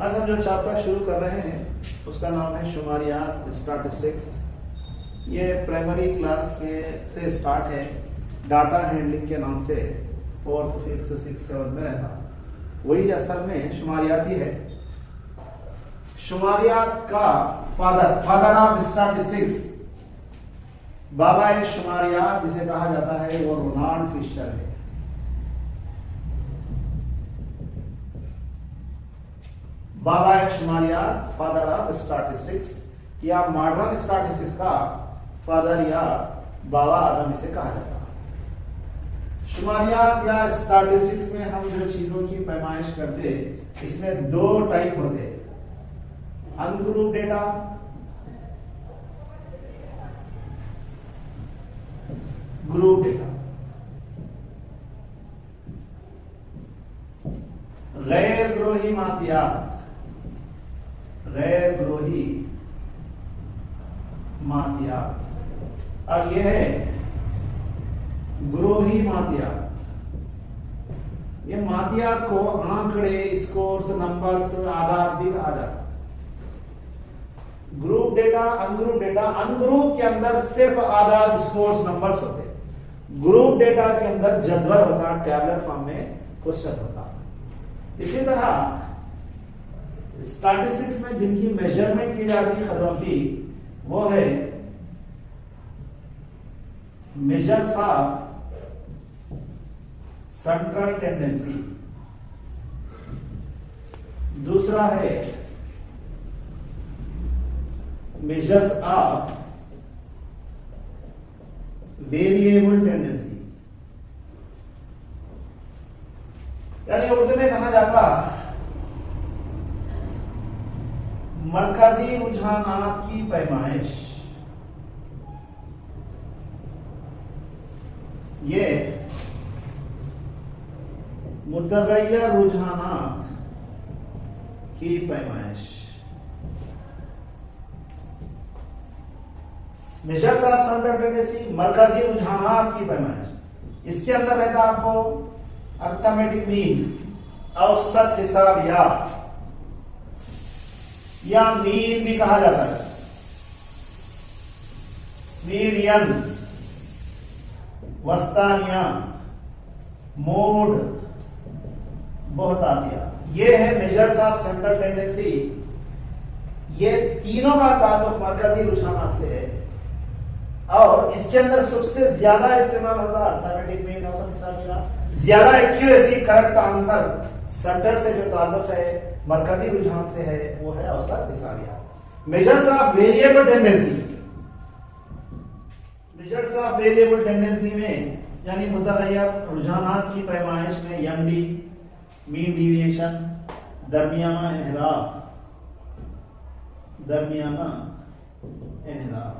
आज हम जो चैप्टर शुरू कर रहे हैं उसका नाम है शुमारियात स्टैटिस्टिक्स। ये प्राइमरी क्लास के से स्टार्ट है, डाटा हैंडलिंग के नाम से 4th, 5th, 6th, 7th में रहता, वही असल में शुमारियात ही है। शुमारियात का फादर ऑफ स्टैटिस्टिक्स, बाबा ए शुमारियात जिसे कहा जाता है वो रोनाल्ड फिशर है। बाबा ए शुमारियात, फादर ऑफ स्टैटिस्टिक्स, या मॉडर्न स्टैटिस्टिक्स का फादर या बाबा आदम इसे कहा जाता है। शुमारियात या स्टैटिस्टिक्स में हम जो चीजों की पैमाइश करते इसमें दो टाइप होते, अनग्रुप डेटा, ग्रुप डेटा। गैर ग्रोही मातियात, गैर ग्रोही मातियात, और यह है ग्रोही मातियात। ये मातियात को आंकड़े, स्कोर्स, नंबर्स, आधार भी कहा जाता है। Group data, ungroup data, ungroup के अंदर सिर्फ आधार, स्कोर्स, नंबर्स होते हैं। ग्रुप डेटा के अंदर जदवल होता, टैबलर फॉर्म में क्वेश्चन होता। इसी तरह स्टैटिस्टिक्स में जिनकी मेजरमेंट की जाती है खबरों की, वो है मेजर्स ऑफ सेंट्रल टेंडेंसी, दूसरा है मेजर्स ऑफ वेरिएबल टेंडेंसी। यानी उर्दू में कहा जाता मरकजी रुझानात की पैमाइश। ये मुतगय्यर रुझानात की पैमाइश, मेजर्स ऑफ सेंट्रल टेंडेंसी, मरकजी रुझानात की पैमाइश। इसके अंदर रहता आपको अर्थमेटिक मीन, औसत हिसाब या मीन भी कहा जाता है, मीडियन, वस्तानिया, मोड, बहुतातिया। ये है मेजर्स ऑफ सेंट्रल टेंडेंसी। ये तीनों का ताल्लुक मरकजी रुझानात से है, और इसके अंदर सबसे ज्यादा इस्तेमाल होता है अर्थमेटिक मीन, औसत हिसाब। ज्यादा एक्यूरेसी, करेक्ट आंसर सेंटर से जो ताल्लुक है, मरकजी रुझान से है, वो है औसत हिसाबिया। Measures of variable tendency, measures of variable tendency में यानी मुतगय्यर रुझानात की पैमाइश में एमडी, मीन डिविएशन, दरमियाना इनहिराफ, दरमियाना इनहिराफ,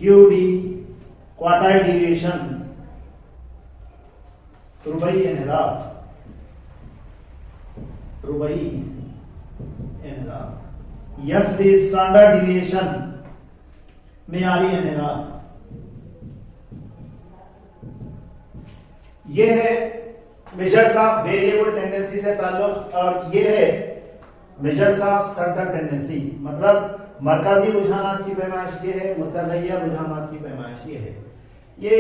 क्यूडी, क्वार्टाइल डिविएशन, रुबई इनहिराफ, रुबई इनहिराफ, एसडी स्टैंडर्ड डिविएशन, मेयारी इनहिराफ। ये है मेजर्स ऑफ वेरिएबल टेंडेंसी से ताल्लुक, और ये है मेजर्स ऑफ सेंट्रल टेंडेंसी, मतलब मरकजी रुझानात की पैमाइश ये है, मुतगय्यर रुझानात की पैमाइश ये है। ये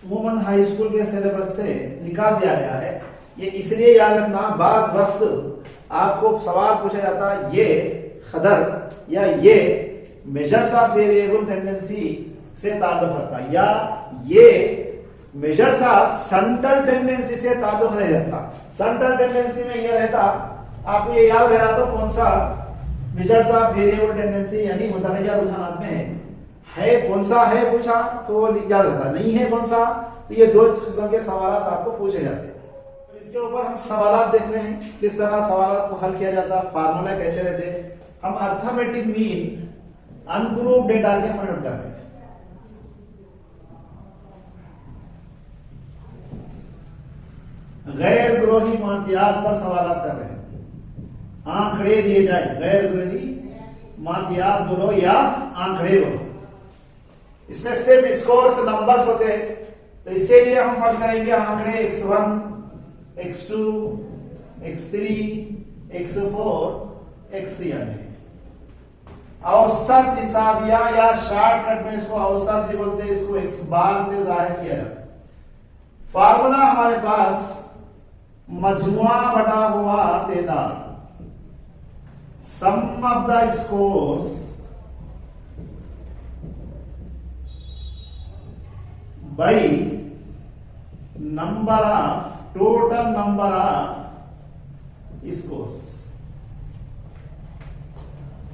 अमूमन हाई स्कूल के सिलेबस से निकाल दिया गया है। ये इसलिए याद रखना, बाज वक्त आपको सवाल पूछा जाता है ये खदर या ये मेजर्स ऑफ वेरिएबल टेंडेंसी से ताल्लुक रखता है, या ये मेजर्स ऑफ सेंट्रल टेंडेंसी से ताल्लुक नहीं रखता। सेंट्रल टेंडेंसी में यह रहता, आपको ये याद रहा तो कौन सा मेजर्स ऑफ वेरिएबल टेंडेंसी यानी मुतगय्यर रुझानात में है कौन सा है पूछा तो याद रहता, नहीं है कौन सा, तो ये दो किस्म के सवाल आपको पूछे जाते हैं। तो इसके ऊपर हम सवाल देखते हैं, किस तरह सवाल को हल किया जाता, फार्मूला कैसे रहते। हम अर्थमेटिक मीन अनग्रुप डेटा के फाइंड कर रहे हैं। गैर ग्रोही मातियात पर सवालात कर रहे हैं। आंकड़े दिए जाए, गैर ग्रोही मातियात बोलो या आंकड़े बोलो, इसमें सिर्फ स्कोर्स नंबर्स होते हैं। तो इसके लिए हम फर्क करेंगे आंकड़े x1, x2, x3, x4, xn। औसत हिसाबिया या शॉर्टकट में इसको औसत भी बोलते हैं, इसको x बार से जाहिर किया जाता है। फार्मूला हमारे पास मजमुआ बटा हुआ तादाद, sum of the scores by number of total number of scores,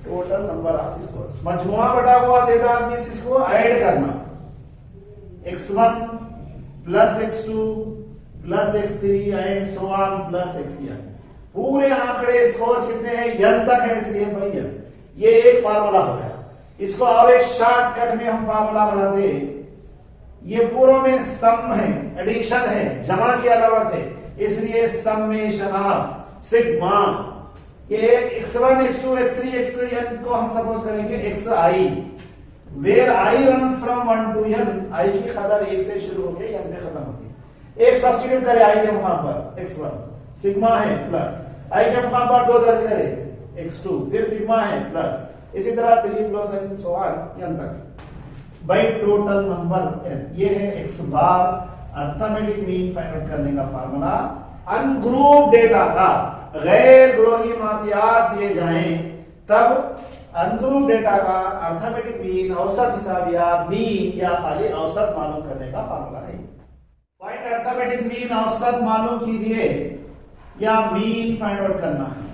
total number of scores. मजमुआ बटा हुआ तादाद मींस इसको ऐड करना, x1 plus x2 plus x3 and so on plus xn। पूरे आंकड़े स्कोर्स कितने हैं, n तक है, इसलिए भाई n। ये एक फार्मूला हो गया। इसको और एक शॉर्टकट में हम फार्मूला बनाते हैं। ये पूरों में सम है, एडिशन है, जमा की अलावत है, इसलिए समेशन ऑफ सिग्मा। ये x1 x2 x3 xn को हम सपोज करेंगे xi, where i runs from 1 to n। i की कदर 1 से शुरू होकर n पे खत्म होती है। एक सब्स्टिट्यूट करें i के मुकाम पर x1, सिग्मा है, प्लस i के मुकाम पर 2 दर्ज करें x2, फिर सिग्मा है, प्लस इसी तरह 3 plus and so on n तक बाय टोटल नंबर n। ये है x बार अर्थमेटिक मीन फाइंड आउट करने का फार्मूला। अनग्रुप डेटा का गैर ग्रोही मातियात दिए जाएं तब अनग्रुप डेटा का अर्थमेटिक मीन, औसत हिसाबिया, मीन या खाली औसत मालूम करने का फार्मूला है। फाइंड अर्थमेटिक मीन, औसत मालूम कीजिए या मीन फाइंड आउट करना है।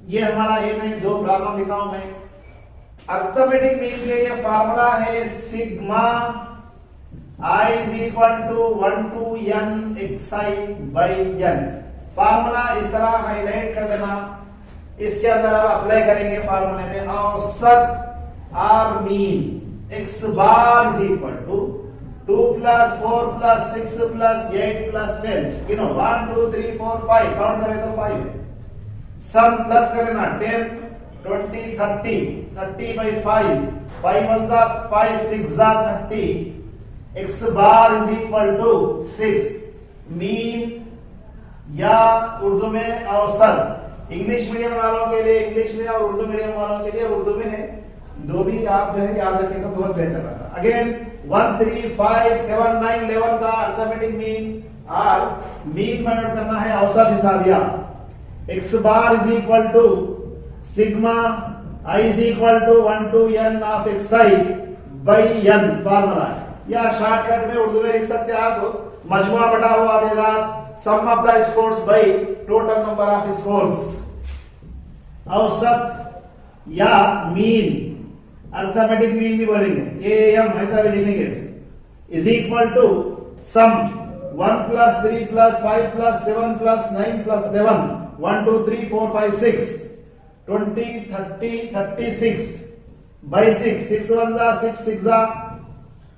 ये हमारा ए में 2 प्रॉब्लम लिखा हूं मैं। अर्थमेटिक मीन के लिए फार्मूला है sigma i is equal to 1 to n xi by n। Formula इस तरह हाईलाइट कर देना। इसके अंदर अब अप्लाई करेंगे फार्मूले में औसत or mean x bar is equal to 2 plus 4 plus 6 plus 8 plus 10। 1 2 3 4 5 count करें तो 5 है। सम प्लस करें ना 10 20 30 30 by 5 5 1 जा 5 6 जा 30। x bar is equal to 6। Mean या उर्दू में औसत। इंग्लिश मीडियम वालों के लिए इंग्लिश में और उर्दू मीडियम वालों के लिए उर्दू में है। दो भी आप जो है याद रखें तो बहुत बेहतर रहता। अगेन 1 3 5 7 9 11 का अर्थमेटिक मीन और मीन फाइंड आउट करना है औसत हिसाबिया। x bar is equal to sigma i is equal to 1 to n of xi by n formula है। या शॉर्टकट में उर्दू में लिख सकते हैं आप मजमुआ बटा हुआ तादाद, sum of the scores by total number of scores. औसत या मीन, अर्थमेटिक मीन भी बोलेंगे, एएम ऐसा भी लिखेंगे, is equal to sum 1 plus 3 plus 5 plus 7 plus 9 plus 11 1 2 3 4 5 6 20 30 36 by 6 6 1 जा 6 6 जा।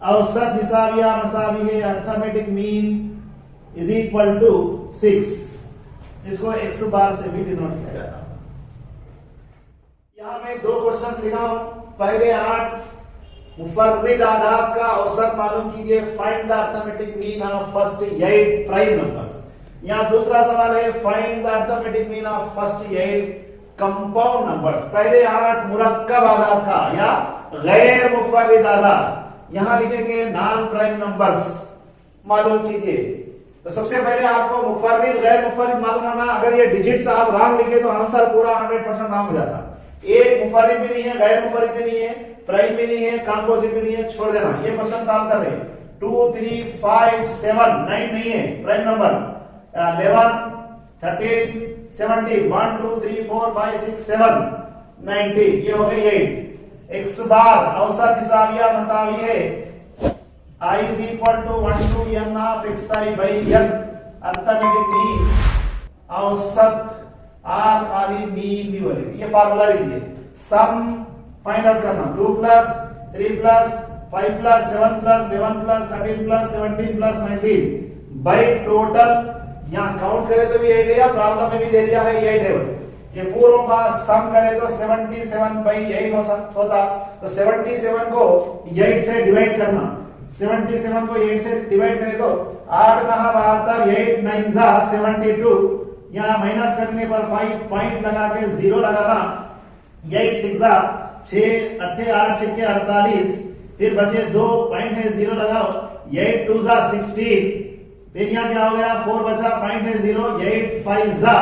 औसत हिसाबिया मसावी है arithmetic mean is equal to 6। इसको x बार से भी डिनोट किया जाता है। यहां मैं 2 क्वेश्चंस लिखा हूं। पहले 8 मुफर्रिद आदाद का औसत मालूम कीजिए, find the arithmetic mean of first 8 prime numbers. यहां दूसरा सवाल है find the arithmetic mean of first 8 compound numbers. पहले 8 मुरक्कब आदाद का या गैर मुफर्रिद आदाद, यहां लिखेंगे नॉन प्राइम नंबर्स मालूम कीजिए। तो सबसे पहले आपको मुफर्रिद गैर मुफर्रिद मालूम होना। अगर ये डिजिट्स आप रॉन्ग लिखे तो आंसर पूरा 100% रॉन्ग हो जाता। एक मुफर्रिद भी नहीं है, गैर मुफर्रिद भी नहीं है, प्राइम भी नहीं है, कंपोजिट भी नहीं है, छोड़ देना। ये क्वेश्चन सॉल्व कर रहे हैं। 2 3 5 7 9 नहीं है प्राइम नंबर। 11 13 17 1 2 3 4 5 6 7 19 ये हो गई 8। x बार औसत हिसाबिया मसावी है i is equal to 1 to n of xi by n। Arithmetic mean औसत r खाली मीन भी बोलेंगे। ये फार्मूला लिखिए। सम फाइंड आउट करना 2 plus 3 plus 5 plus 7 plus 11 plus 13 plus 17 plus 19 by total यहाँ काउंट करें तो भी 8 है, या प्रॉब्लम में भी दे दिया है 8 है। ये पूर्व का सम करें तो 77/8 होता, तो 77 को 8 से डिवाइड करना, 77 को 8 से डिवाइड करें तो 8 कहा 72, 8 9 जा 72, यहाँ माइनस करने पर 5 पॉइंट लगा के 0 लगाना, 8 6 जा 6 8 8 6 48, फिर बचे 2 पॉइंट है 0 लगाओ, 8 2 जा 16, फिर यहाँ क्या हो गया 4 बचा पॉइंट है 0, 8 5 जा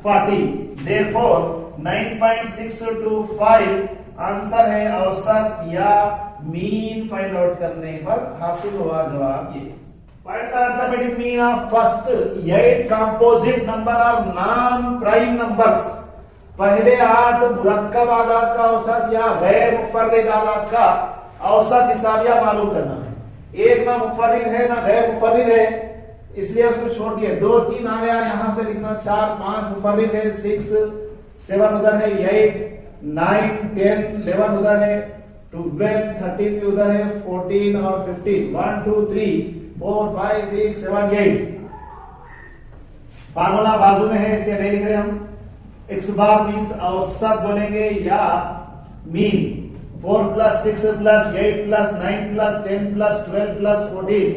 40, therefore 9.625 आंसर है औसत या मीन फाइंड आउट करने पर हासिल हुआ जवाब ये। Find the arithmetic mean of first 8 composite number of non-prime numbers। पहले 8 मुरक्कब आदाद का औसत या गैर मुफर्रिद आदाद का औसत हिसाबिया मालूम करना है। एक ना मुफर्रिद है ना गैर मुफर्रिद है, इसलिए उसको छोड़ दिए। 2 3 आ गया, यहां से लिखना 4 5 मुफर्रिद है, 6 7 उधर है, 8 9 10 11 उधर है, 12 13 भी उधर है, 14 और 15 1 2 3 4 5 6 7 8। फार्मूला बाजू में है, इसलिए नहीं लिख रहे हम। x बार मींस औसत बोलेंगे या मीन। 4 + 6 + 8 + 9 + 10 + 12 + 14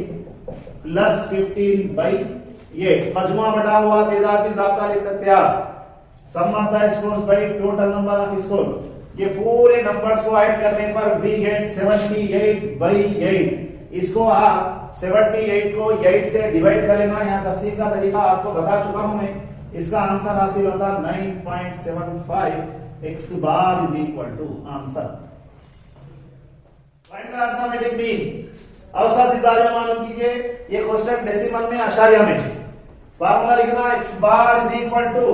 + 15/8 मजमुआ बटा हुआ तादाद भी ज़ाब्ता लिख सकते हैं आप। Sum of the scores by total number of scores. ये पूरे नंबर्स को ऐड करने पर वी गेट 78/8। इसको आप 78 को 8 से डिवाइड कर लेना। यहाँ तफसील का तरीका आपको बता चुका हूं मैं। इसका आंसर हासिल होता 9.75। x bar is equal to answer. Find the arithmetic mean. औसत हिसाबिया मालूम कीजिए। ये क्वेश्चन डेसिमल में अशारिया में है। फार्मूला लिखना x bar is equal to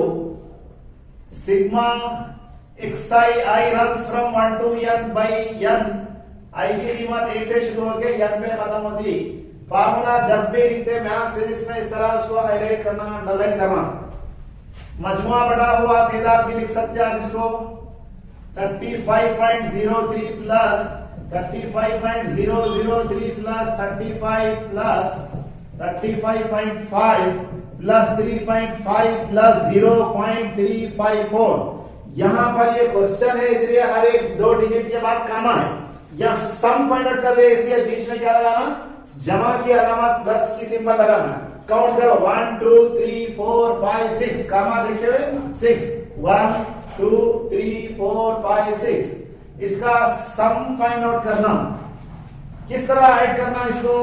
sigma xi I runs from 1 to n by n। i की कीमत 1 से शुरू होकर n पे खत्म होती। फार्मूला जब भी लिखते मैथ्स फिजिक्स में इस तरह उसको हाईलाइट करना, अंडरलाइन करना। मजमुआ बटा हुआ तादाद भी लिख सकते हैं इसको 35.03 plus 35.003 plus 35 plus 35.5 plus 3.5 plus 0.354। यहां पर ये क्वेश्चन है इसलिए हर एक 2 डिजिट के बाद कामा है। या सम फाइंड आउट कर रहे हैं इसलिए बीच में क्या लगाना, जमा की अलामत प्लस की सिंबल लगाना। काउंट करो 1 2 3 4 5 6 कामा देखे हुए 6 1 2 3 4 5 6। इसका सम फाइंड आउट करना, किस तरह ऐड करना इसको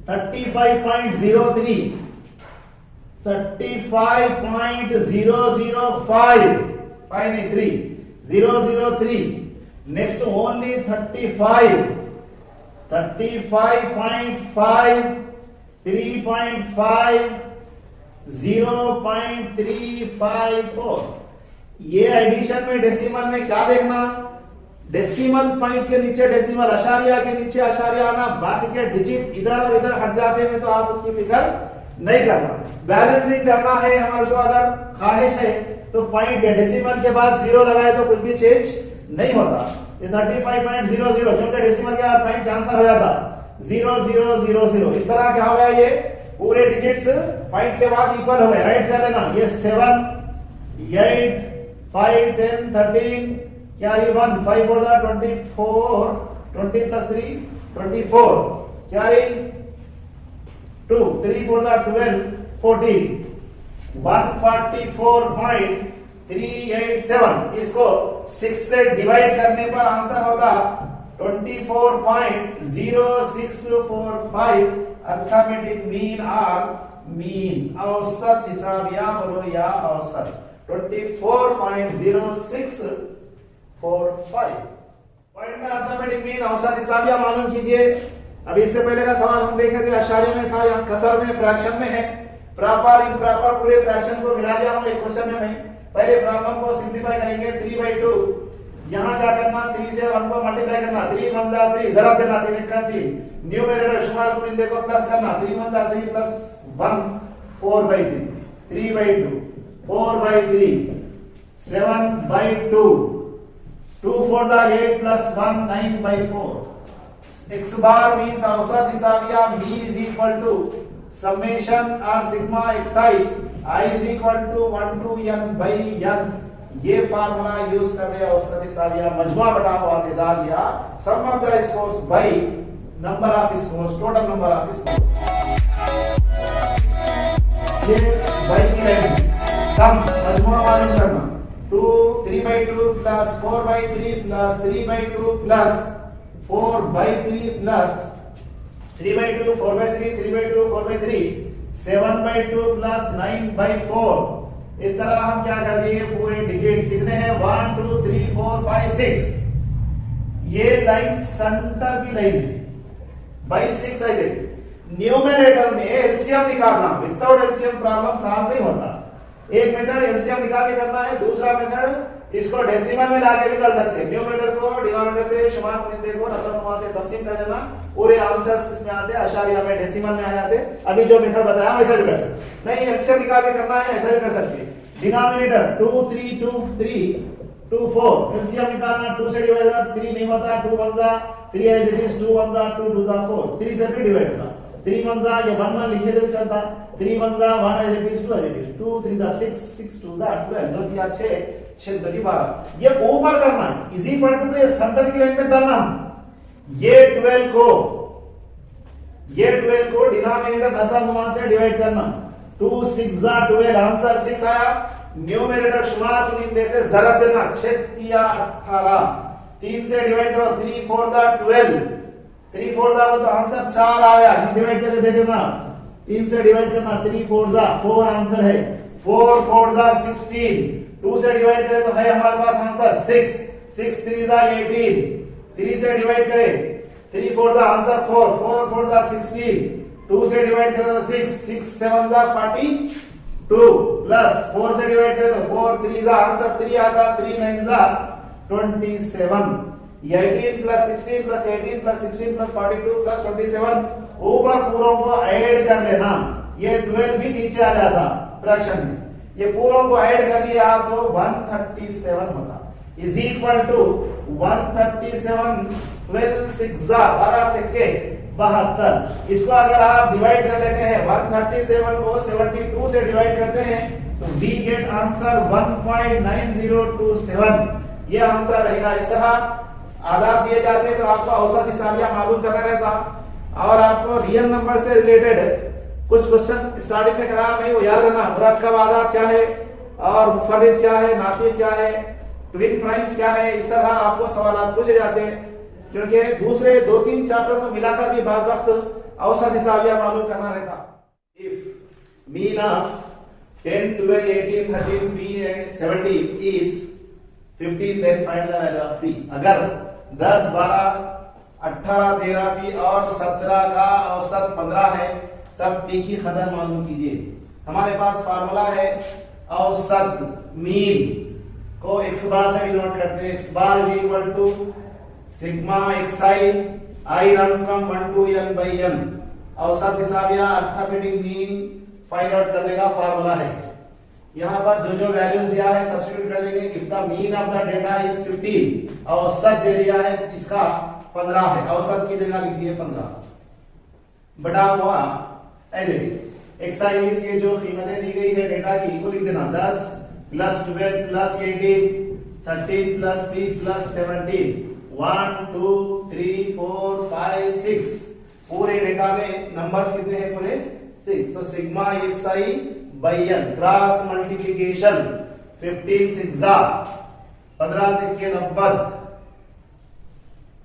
35.03 35.005 5 नहीं 3 003 नेक्स्ट ओनली 35 35.5 3.5 0.354। ये एडिशन में डेसिमल में क्या देखना, डेसिमल पॉइंट के नीचे डेसिमल, अशारिया के नीचे अशारिया आना। बाकी के डिजिट इधर और इधर हट जाते हैं तो आप उसकी फिक्र नहीं करना। बैलेंसिंग करना है हमारे को अगर ख्वाहिश है तो पॉइंट डेसिमल के बाद 0 लगाए तो कुछ भी चेंज नहीं होता। ये 35.00 क्योंकि डेसिमल के बाद पॉइंट आंसर हो जाता 0000। इस तरह क्या हो गया, ये पूरे डिजिट्स पॉइंट के बाद इक्वल हो गए। ऐड कर लेना, ये 7 8 5 10 13 कैरी 1 5 4 24 20 plus 3 24 कैरी 2 3 4 12 14 144.387। इसको 6 से डिवाइड करने पर आंसर होगा 24.0645। अरिथमेटिक मीन आर मीन औसत हिसाब या बोलो या औसत 24.0645। पॉइंट का अरिथमेटिक मीन औसत हिसाब या मालूम कीजिए। अभी इससे पहले का सवाल हम देखे थे अशारिया में था, यहाँ कसर में फ्रैक्शन में है। प्रॉपर इम्प्रॉपर पूरे फ्रैक्शन को मिला दिया हूं एक क्वेश्चन में। पहले प्रॉब्लम को सिंपलीफाई करेंगे 3/2। यहां क्या करना, 3 से 1 को मल्टीप्लाई करना, 3 1 जा 3 जरा देना 3 1 का 3 न्यूमरेटर शुमार को बिंदु को प्लस करना, 3 1 जा 3 प्लस 1 4/3 3/2 4/3 7/2 2 4 जा 8 प्लस 1 9/4। x बार मींस औसत हिसाब या mean is equal to summation और sigma xi I is equal to 1 to n by n, ये फार्मूला यूज कर रहे हैं औसत हिसाब या मजमा बटा हुआ तादाद या sum of the scores by number of scores, total number of scores. ये बाय की वैल्यू सम मजमा मालूम करना 2 3/2 plus 4/3 plus 3/2 plus 4/3 plus 3/2 4/3 3/2 4/3 7/2 plus 9/4। इस तरह हम क्या कर दिए पूरे डिजिट कितने हैं 1 2 3 4 5 6, ये लाइन सेंटर की लाइन है बाई 6 है। न्यूमरेटर में एलसीएम निकालना, विदाउट एलसीएम प्रॉब्लम सॉल्व नहीं होता। एक मेथड एलसीएम निकाल के करना है, दूसरा मेथड इसको डेसिमल में लाके भी कर सकते हैं। न्यूमरेटर को डिनोमिनेटर से शुमार कुनिंदे को नसब से तकसीम कर देना, पूरे आंसर्स किसमें आते हैं अशारिया में डेसिमल में आ जाते। अभी जो मेथड बताया वैसा भी कर सकते, नहीं एलसीएम निकाल के करना है ऐसा भी कर सकते हैं। डिनोमिनेटर 2 3 2 3 2 4, एलसीएम निकालना 2 से डिवाइड करना 3 नहीं होता, 2 1 जा 3 एज इट इज, 2 1 जा 2 2 जा 4, 3 से भी डिवाइड करना, 3 1 जा ये 1 1 लिखे तो चलता, 3 1 जा 1 as it is 2 as it is, 2 3 जा 6 6 2 जा 12, 2 दिया 6 6 2 12। ये ऊपर करना है, इजी पॉइंट तो ये सेंटर की लाइन पे डालना, ये 12 को डिनोमिनेटर दशमलव से डिवाइड करना, 2 6 जा 12, आंसर 6 आया। न्यूमरेटर शुमार चुनिंदे से जरब देना, 6 या 18, 3 से डिवाइड करो, 3 4 जा 12, 3 4 जा तो आंसर 4 आया, डिवाइड करके दे देना, 3 से डिवाइड करना, 3 4 जा 4 आंसर है, 4 4 जा 16, 2 से डिवाइड करें तो है हमारे पास आंसर 6, 6 3 जा 18, 3 से डिवाइड करें 3 4 जा आंसर 4, 4 4 जा 16, 2 से डिवाइड करें तो 6, 6 7 जा 42 प्लस 4 से डिवाइड करें तो 4 3 जा आंसर 3 आता, 3 9 जा 27, 18 plus 16 plus 18 plus 16 plus 42 plus 27, ऊपर पूरों को ऐड कर लेना, ये 12 भी नीचे आ जाता फ्रैक्शन में, ये पूरों को ऐड कर लिया आप तो 137 होता, इज इक्वल टू 137, 12 6 जा 12 6 72। इसको अगर आप डिवाइड कर लेते हैं 137 को 72 से डिवाइड करते हैं तो वी गेट आंसर 1.9027, ये आंसर रहेगा। इस तरह आदाब दिए जाते हैं तो आपको औसत हिसाबिया मालूम करना रहता, और आपको रियल नंबर से रिलेटेड कुछ क्वेश्चन स्टार्टिंग में करा मैं वो याद रखना, मुरक्कब आदाब क्या है और मुफर्रिद क्या है, नाफिद क्या है, ट्विन प्राइम्स क्या है, इस तरह आपको सवाल पूछे जाते हैं, क्योंकि दूसरे 2-3 चैप्टर को मिलाकर भी बाज वक्त औसत हिसाबिया मालूम करना रहता। If mean of 10 12 18 13 p and 17 is 15, then find the value of p। अगर 10 12 18 13 p और 17 का औसत 15 है तब p की कदर मालूम कीजिए। हमारे पास फार्मूला है औसत मीन को x बार से डिनोट करते हैं, x bar is equal to sigma xi, I runs from 1 to n by n। औसत हिसाबिया अर्थमेटिक मीन फाइंड आउट करने का फार्मूला है। यहाँ पर जो जो वैल्यूज दिया है सब्स्टिट्यूट कर देंगे। If the mean of the data is 15, औसत दे दिया है इसका 15 है, औसत की जगह लिख दिए 15 बटा हुआ as it is xi means ये जो कीमतें दी गई है डेटा की को लिख देना 10 plus 12 plus 18 13 plus p plus 17, 1 2 3 4 5 6, पूरे डेटा में नंबर्स कितने हैं पूरे 6। तो sigma xi by n cross multiplication 15 6 जा 15 6 90,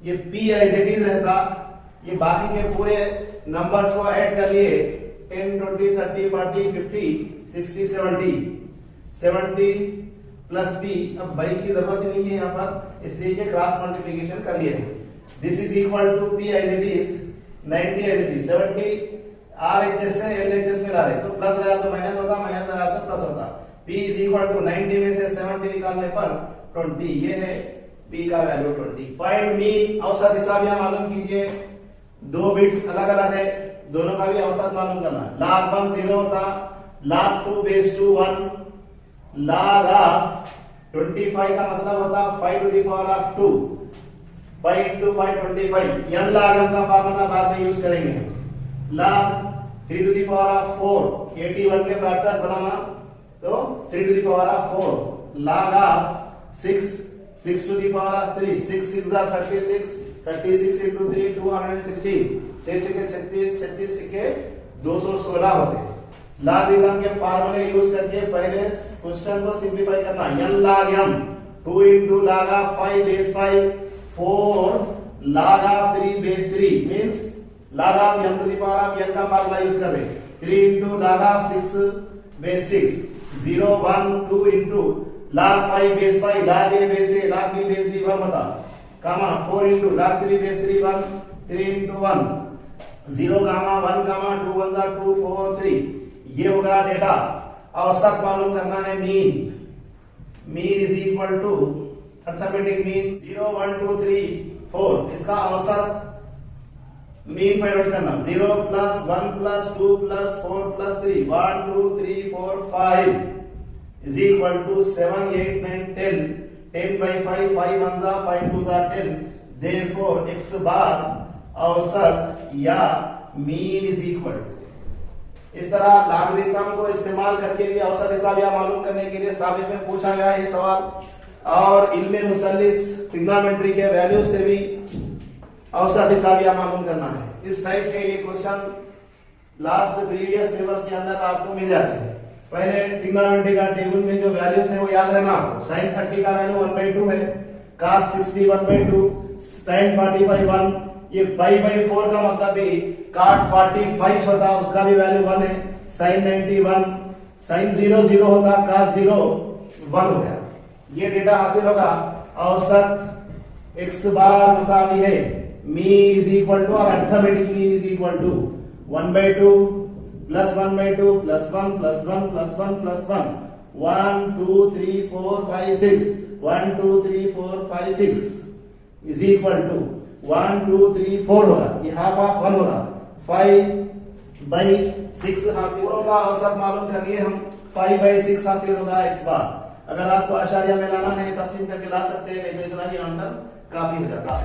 ये p एज इट इज रहता, ये बाकी के पूरे नंबर्स को ऐड कर लिए 10 20 30 40 50 60 70 70 प्लस b, अब बाई की जरूरत ही नहीं है यहाँ पर, इसलिए कि क्रॉस मल्टीप्लिकेशन कर लिए। This is equal to p as it is 90 as it is 70, RHS से LHS में ला रहे तो प्लस लगा तो माइनस होता, माइनस लगा तो प्लस होता। p इज इक्वल टू 90 में से 70 निकालने पर 20, ये है p का वैल्यू 20। फाइंड मीन औसत हिसाबिया मालूम कीजिए, दो बिट्स अलग अलग है, दोनों का भी औसत मालूम करना है। log 1 0 होता, log 2 बेस 2 1, log ऑफ 25 का मतलब होता 5 to the power of 2, 5 into 5 25, n log m का फार्मूला बाद में यूज करेंगे। log 3 to the power of 4 81 के फैक्टर्स बनाना, तो 3 to the power of 4 log of 6 to the power of 3 6 6 are 36 36 into 3 216 6 6 के 36 36 के 216 होते हैं। लॉगरिथम के फार्मूले यूज करके पहले क्वेश्चन को सिंपलीफाई करना। n log m 2 into log of 5 base 5 4 log of 3 base 3 means log of m to the power of n का फार्मूला यूज कर रहे हैं। 3 into log of 6 base 6 0 1 2 into log 5 base 5 log a base a log b base b 1 होता, कामा 4 into log 3 base 3 1 3 into 1 0 कामा 1 कामा 2 1 2 4 3 ये होगा data. औसत मालूम करना है mean is equal to arithmetic mean 0 1 2 3 4 इसका औसत मीन फाइंड आउट करना 0 plus 1 plus 2 plus 4 plus 3 1 2 3 4 5 is equal to 7 8 9 10 10 by 5 5 1 जा 5 2 जा 10 therefore x बार औसत या मीन इज इक्वल। इस तरह लॉगरिथम को इस्तेमाल करके भी औसत हिसाबिया मालूम करने के लिए साबित में पूछा गया है सवाल, और इनमें मुसल्लिस ट्रिग्नोमेट्री के वैल्यू से भी औसत हिसाबिया मालूम करना है। इस टाइप के ये क्वेश्चन लास्ट प्रीवियस पेपर्स के अंदर आपको मिल जाते हैं। पहले ट्रिग्नोमेट्री का टेबल में जो वैल्यूज है वो याद रहना आपको। sin 30 का वैल्यू 1/2 है, cos 60 1/2, sin 45 1, ये पाई बाई 4 का मतलब भी cot 45 होता उसका भी वैल्यू 1 है, sin 90 1, sin 0 0 होता, cos 0 1 हो गया। ये डेटा हासिल होगा। औसत x बार मसावी है मीन इज इक्वल टू, और arithmetic mean is equal to 1/2 plus 1/2 plus 1 plus 1 plus 1 plus 1 1 2 3 4 5 6 1 2 3 4 5 6 is equal to 1 2 3 4 होगा, ये हाफ ऑफ 1 होगा, 5/6 हासिल होगा। औसत मालूम करिए हम 5/6 हासिल होगा x बार। अगर आपको आशारिया में लाना है तकसीम करके ला सकते हैं, नहीं तो इतना ही आंसर काफी हो जाता है।